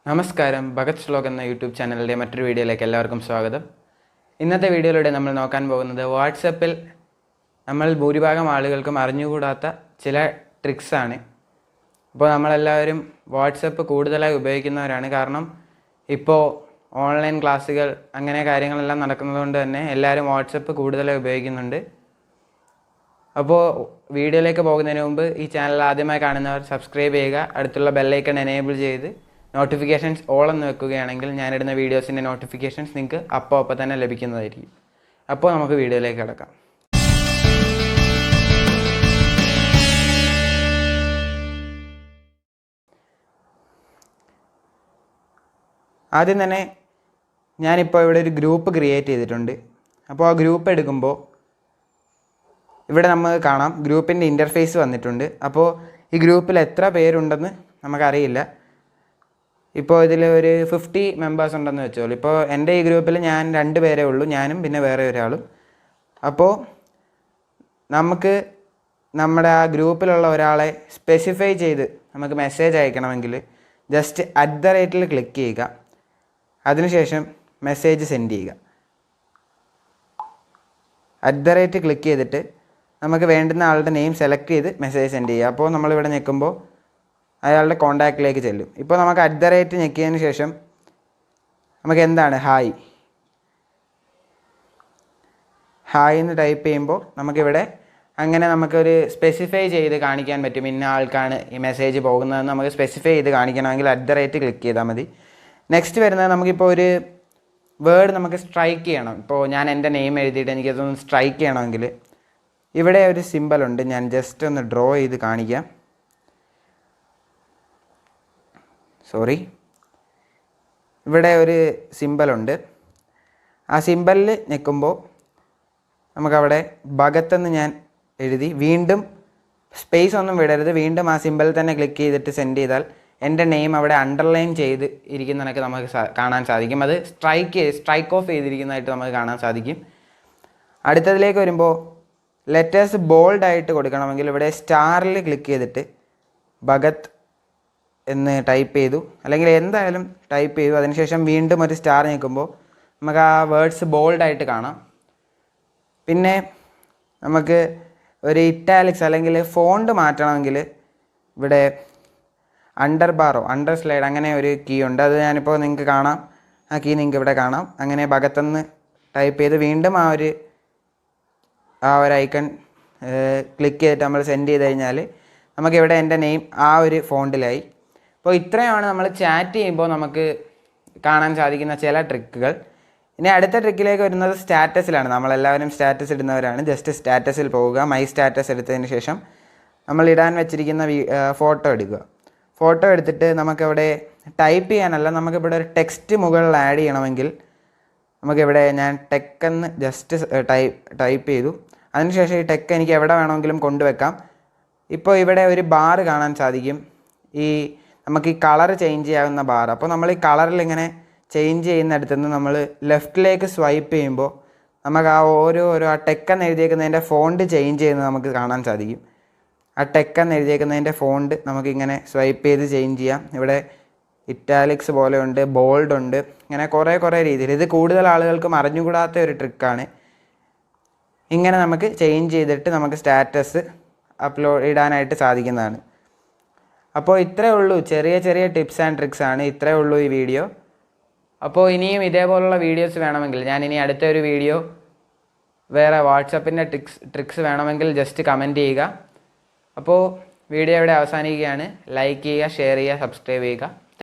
നമസ്കാരം, ഭഗത് ശ്ലോക് എന്ന യൂട്യൂബ് ചാനലിൻ്റെ മറ്റൊരു വീഡിയോയിലേക്ക് എല്ലാവർക്കും സ്വാഗതം. ഇന്നത്തെ വീഡിയോയിലൂടെ നമ്മൾ നോക്കാൻ പോകുന്നത് വാട്സപ്പിൽ നമ്മൾ ഭൂരിഭാഗം ആളുകൾക്കും അറിഞ്ഞുകൂടാത്ത ചില ട്രിക്സാണ്. ഇപ്പോൾ നമ്മളെല്ലാവരും വാട്സപ്പ് കൂടുതലായി ഉപയോഗിക്കുന്നവരാണ്. കാരണം ഇപ്പോൾ ഓൺലൈൻ ക്ലാസ്സുകൾ അങ്ങനെ കാര്യങ്ങളെല്ലാം നടക്കുന്നതുകൊണ്ട് തന്നെ എല്ലാവരും വാട്സപ്പ് കൂടുതലായി ഉപയോഗിക്കുന്നുണ്ട്. അപ്പോൾ വീഡിയോയിലേക്ക് പോകുന്നതിന് മുമ്പ് ഈ ചാനൽ ആദ്യമായി കാണുന്നവർ സബ്സ്ക്രൈബ് ചെയ്യുക, അടുത്തുള്ള ബെല്ലൈക്കൺ എനേബിൾ ചെയ്ത് നോട്ടിഫിക്കേഷൻസ് ഓൾ എന്ന് വെക്കുകയാണെങ്കിൽ ഞാനിടുന്ന വീഡിയോസിൻ്റെ നോട്ടിഫിക്കേഷൻസ് നിങ്ങൾക്ക് അപ്പോൾ തന്നെ ലഭിക്കുന്നതായിരിക്കും. അപ്പോൾ നമുക്ക് വീഡിയോയിലേക്ക് കിടക്കാം. ആദ്യം തന്നെ ഞാനിപ്പോൾ ഇവിടെ ഒരു ഗ്രൂപ്പ് ക്രിയേറ്റ് ചെയ്തിട്ടുണ്ട്. അപ്പോൾ ആ ഗ്രൂപ്പ് എടുക്കുമ്പോൾ ഇവിടെ നമുക്ക് കാണാം ഗ്രൂപ്പിൻ്റെ ഇൻ്റർഫേസ് വന്നിട്ടുണ്ട്. അപ്പോൾ ഈ ഗ്രൂപ്പിൽ എത്ര പേരുണ്ടെന്ന് നമുക്കറിയില്ല. ഇപ്പോൾ ഇതിൽ ഒരു 50 മെമ്പേഴ്സ് ഉണ്ടെന്ന് വെച്ചോളൂ. ഇപ്പോൾ എൻ്റെ ഈ ഗ്രൂപ്പിൽ ഞാൻ 2 പേരേ ഉള്ളൂ, ഞാനും പിന്നെ വേറെ ഒരാളും. അപ്പോൾ നമുക്ക് നമ്മുടെ ആ ഗ്രൂപ്പിലുള്ള ഒരാളെ സ്പെസിഫൈ ചെയ്ത് നമുക്ക് മെസ്സേജ് അയക്കണമെങ്കിൽ ജസ്റ്റ് @ ക്ലിക്ക് ചെയ്യുക. അതിനുശേഷം മെസ്സേജ് സെൻഡ് ചെയ്യുക. @ ക്ലിക്ക് ചെയ്തിട്ട് നമുക്ക് വേണ്ടുന്ന ആളുടെ നെയിം സെലക്ട് ചെയ്ത് മെസ്സേജ് സെൻഡ് ചെയ്യുക. അപ്പോൾ നമ്മളിവിടെ ഞെക്കുമ്പോൾ അയാളുടെ കോൺടാക്റ്റിലേക്ക് ചെല്ലും. ഇപ്പോൾ നമുക്ക് @ ഞെക്കിയതിന് ശേഷം നമുക്ക് എന്താണ് ഹായ് എന്ന് ടൈപ്പ് ചെയ്യുമ്പോൾ നമുക്കിവിടെ അങ്ങനെ നമുക്കൊരു സ്പെസിഫൈ ചെയ്ത് കാണിക്കാൻ പറ്റും. ഇന്ന ആൾക്കാണ് ഈ മെസ്സേജ് പോകുന്നതെന്ന് നമുക്ക് സ്പെസിഫൈ ചെയ്ത് കാണിക്കണമെങ്കിൽ @ ക്ലിക്ക് ചെയ്താൽ മതി. നെക്സ്റ്റ് വരുന്നത് നമുക്കിപ്പോൾ ഒരു വേർഡ് നമുക്ക് സ്ട്രൈക്ക് ചെയ്യണം. ഇപ്പോൾ ഞാൻ എൻ്റെ നെയിം എഴുതിയിട്ട് എനിക്കതൊന്ന് സ്ട്രൈക്ക് ചെയ്യണമെങ്കിൽ ഇവിടെ ഒരു സിമ്പലുണ്ട്, ഞാൻ ജസ്റ്റ് ഒന്ന് ഡ്രോ ചെയ്ത് കാണിക്കാം. ഇവിടെ ഒരു സിമ്പലുണ്ട്. ആ സിമ്പലിൽ ഞെക്കുമ്പോൾ നമുക്കവിടെ ഭഗത്ത് എന്ന് ഞാൻ എഴുതി, വീണ്ടും സ്പേസ് ഒന്നും വിടരുത്, വീണ്ടും ആ സിമ്പലിൽ തന്നെ ക്ലിക്ക് ചെയ്തിട്ട് സെൻഡ് ചെയ്താൽ എൻ്റെ നെയിം അവിടെ അണ്ടർലൈൻ ചെയ്ത് ഇരിക്കുന്നതൊക്കെ നമുക്ക് കാണാൻ സാധിക്കും. അത് സ്ട്രൈക്ക് ഓഫ് ചെയ്തിരിക്കുന്നതായിട്ട് നമുക്ക് കാണാൻ സാധിക്കും. അടുത്തതിലേക്ക് വരുമ്പോൾ ലെറ്റേഴ്സ് ബോൾഡായിട്ട് കൊടുക്കണമെങ്കിൽ ഇവിടെ സ്റ്റാറിൽ ക്ലിക്ക് ചെയ്തിട്ട് ഭഗത് എന്ന് ടൈപ്പ് ചെയ്തു, അല്ലെങ്കിൽ എന്തായാലും ടൈപ്പ് ചെയ്തു. അതിനുശേഷം വീണ്ടും ഒരു സ്റ്റാർ ഞെക്കുമ്പോൾ നമുക്ക് ആ വേർഡ്സ് ബോൾഡായിട്ട് കാണാം. പിന്നെ നമുക്ക് ഒരു ഇറ്റാലിക്സ് അല്ലെങ്കിൽ ഫോണ്ട് മാറ്റണമെങ്കിൽ ഇവിടെ _, അങ്ങനെ ഒരു കീ ഉണ്ട്. അത് ഞാനിപ്പോൾ നിങ്ങൾക്ക് കാണാം, ആ കീ നിങ്ങൾക്ക് ഇവിടെ കാണാം. അങ്ങനെ ഭഗത്തെന്ന് ടൈപ്പ് ചെയ്ത് വീണ്ടും ആ ഒരു ഐക്കൺ ക്ലിക്ക് ചെയ്തിട്ട് നമ്മൾ സെൻഡ് ചെയ്ത് കഴിഞ്ഞാൽ നമുക്കിവിടെ എൻ്റെ നെയിം ആ ഒരു ഫോണ്ടിലായി. അപ്പോൾ ഇത്രയാണ് നമ്മൾ ചാറ്റ് ചെയ്യുമ്പോൾ നമുക്ക് കാണാൻ സാധിക്കുന്ന ചില ട്രിക്കുകൾ. ഇനി അടുത്ത ട്രിക്കിലേക്ക് വരുന്നത് സ്റ്റാറ്റസിലാണ്. നമ്മളെല്ലാവരും സ്റ്റാറ്റസ് ഇടുന്നവരാണ്. ജസ്റ്റ് സ്റ്റാറ്റസിൽ പോവുക, മൈ സ്റ്റാറ്റസ് എടുത്തതിന് ശേഷം നമ്മൾ ഇടാൻ വെച്ചിരിക്കുന്ന ഫോട്ടോ എടുക്കുക. ഫോട്ടോ എടുത്തിട്ട് നമുക്കിവിടെ ടൈപ്പ് ചെയ്യാനല്ല, നമുക്കിവിടെ ഒരു ടെക്സ്റ്റ് മുകളിൽ ആഡ് ചെയ്യണമെങ്കിൽ നമുക്കിവിടെ ഞാൻ ടെക്ക് എന്ന് ജസ്റ്റ് ടൈപ്പ് ചെയ്തു. അതിനുശേഷം ഈ ടെക്ക് എനിക്ക് എവിടെ വേണമെങ്കിലും കൊണ്ടുവെക്കാം. ഇപ്പോൾ ഇവിടെ ഒരു ബാർ കാണാൻ സാധിക്കും, നമുക്ക് ഈ കളർ ചേഞ്ച് ചെയ്യാവുന്ന ബാർ. അപ്പോൾ നമ്മൾ ഈ ഇങ്ങനെ ചേഞ്ച് ചെയ്യുന്നിടത്തു നിന്ന് നമ്മൾ ലെഫ്റ്റിലേക്ക് സ്വൈപ്പ് ചെയ്യുമ്പോൾ നമുക്ക് ആ ടെക്ക് എന്ന് എഴുതിയേക്കുന്നതിൻ്റെ ഫോണ്ട് ചേഞ്ച് ചെയ്യുന്നത് നമുക്ക് കാണാൻ സാധിക്കും. ആ ടെക്ക് എന്ന് എഴുതിയേക്കുന്നതിൻ്റെ ഫോണ്ട് നമുക്കിങ്ങനെ സ്വൈപ്പ് ചെയ്ത് ചേഞ്ച് ചെയ്യാം. ഇവിടെ ഇറ്റാലിക്സ് പോലെ ഉണ്ട്, ബോൾഡ് ഉണ്ട്, ഇങ്ങനെ കുറേ രീതിയിൽ. ഇത് കൂടുതൽ ആളുകൾക്കും അറിഞ്ഞുകൂടാത്ത ഒരു ട്രിക്കാണ്. ഇങ്ങനെ നമുക്ക് ചേഞ്ച് ചെയ്തിട്ട് നമുക്ക് സ്റ്റാറ്റസ് ഇടാനായിട്ട് സാധിക്കുന്നതാണ്. അപ്പോൾ ഇത്രയേ ഉള്ളൂ, ചെറിയ ടിപ്സ് ആൻഡ് ട്രിക്സ് ആണ്. ഇത്രയേ ഉള്ളൂ ഈ വീഡിയോ. അപ്പോൾ ഇനിയും ഇതേപോലുള്ള വീഡിയോസ് വേണമെങ്കിൽ ഞാൻ ഇനി അടുത്തൊരു വീഡിയോ വേറെ വാട്സപ്പിൻ്റെ ട്രിക്സ് വേണമെങ്കിൽ ജസ്റ്റ് കമൻറ്റ് ചെയ്യുക. അപ്പോൾ വീഡിയോ ഇവിടെ അവസാനിക്കുകയാണ്. ലൈക്ക് ചെയ്യുക, ഷെയർ ചെയ്യുക, സബ്സ്ക്രൈബ് ചെയ്യുക.